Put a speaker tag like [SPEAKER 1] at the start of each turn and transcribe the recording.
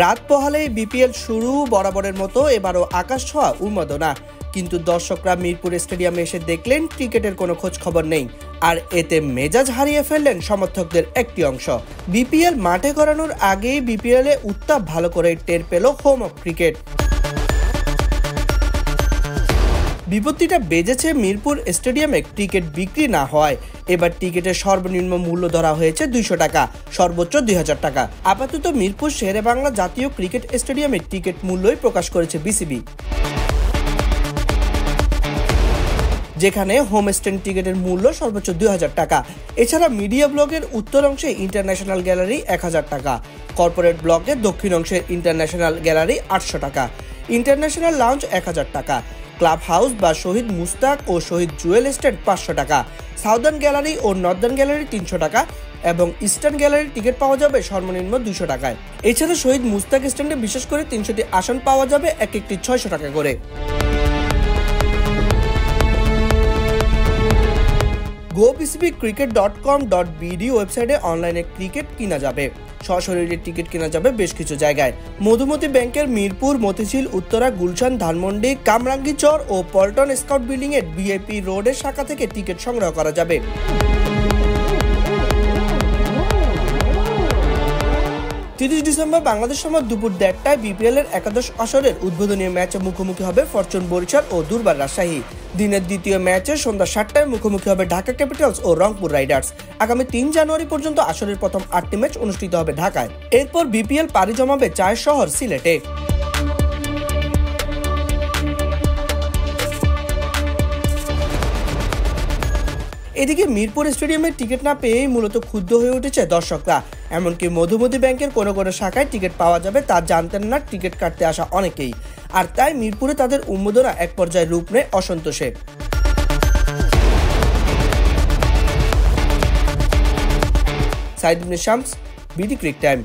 [SPEAKER 1] রাত পোহালেই বিপিএল শুরু, বরাবরের মতো এবারও আকাশ ছোঁয়া উন্মাদনা। কিন্তু দর্শকরা মিরপুর স্টেডিয়ামে এসে দেখলেন ক্রিকেটের কোনো খোঁজ খবর নেই, আর এতে মেজাজ হারিয়ে ফেললেন সমর্থকদের একটি অংশ। বিপিএল মাঠে গড়ানোর আগেই বিপিএলে উত্তাপ ভালো করে টের পেল হোম অফ ক্রিকেট। বিপত্তিটা বেজেছে মিরপুর স্টেডিয়ামে টিকিট বিক্রি না হওয়ায়। এবার টিকিটের সর্বনিম্ন মূল্য ধরা হয়েছে 200 টাকা, সর্বোচ্চ 2000 টাকা। আপাতত মিরপুর শেরেবাংলা জাতীয় ক্রিকেট স্টেডিয়ামের টিকিট মূল্যই প্রকাশ করেছে বিসিবি, যেখানে হোম স্ট্যান্ড টিকিটের মূল্য সর্বোচ্চ 2000 টাকা। এছাড়া মিডিয়া ব্লকের উত্তর অংশে ইন্টারন্যাশনাল গ্যালারি 1000 টাকা, কর্পোরেট ব্লকের দক্ষিণ অংশের ইন্টারন্যাশনাল গ্যালারি 800 টাকা, ইন্টারন্যাশনাল লাউঞ্জ 1000 টাকা, ক্লাব হাউস বা শহীদ মুস্তাক ও শহীদ জুয়েল এস্টেট 500 টাকা, সাউদার্ন গ্যালারি ও নর্দার্ন গ্যালারি 300 টাকা এবং ইস্টার্ন গ্যালারির টিকিট পাওয়া যাবে সর্বনিম্ন 200 টাকায়। এছাড়া শহীদ মুস্তাক স্ট্যান্ডে বিশেষ করে 300টি আসন পাওয়া যাবে এক একটি 600 টাকা করে। gobcbcricket.com.bd ওয়েবসাইটে অনলাইনে ক্রিকেট কিনা যাবে, সরাসরি টিকিট কেনা যাবে বেশ কিছু জায়গায়। মধুমতি ব্যাংকের মিরপুর, মতিঝিল, উত্তরা, গুলশান, ধানমন্ডি, কামরাঙ্গীরচর ও পল্টন স্কাউট বিল্ডিং এর ভিআইপি রোডের শাখা থেকে টিকিট সংগ্রহ করা যাবে। 30 ডিসেম্বর বাংলাদেশ সময় দুপুর 1টায় বিপিএল এর একাদশ আসরের উদ্বোধনী ম্যাচে মুখোমুখি হবে ফরচুন বরিশাল ও দুর্বার রাজশাহী। দিনের দ্বিতীয় ম্যাচে সন্ধ্যা 7টায় মুখোমুখি হবে ঢাকা ক্যাপিটালস ও রংপুর রাইডার্স। আগামী 3 জানুয়ারি পর্যন্ত আসরের প্রথম 8টি ম্যাচ অনুষ্ঠিত হবে ঢাকায়। এরপর বিপিএল পাড়ি জমাবে চায়ের শহর সিলেটে। এদিকে মিরপুর স্টেডিয়ামে টিকিট না পেয়েই মূলত ক্ষুব্ধ হয়ে উঠেছে দর্শকরা। এমনকি মধুমতি ব্যাংকের কোনো কোনো শাখায় টিকিট পাওয়া যাবে তা জানতেন না টিকিট কাটতে আসা অনেকেই, আর তাই মিরপুরে তাদের উন্মাদনা এক পর্যায়ে রূপ নেয় অসন্তোষে। সাইদ ইবনে শামস, বিডি ক্রিক টাইম।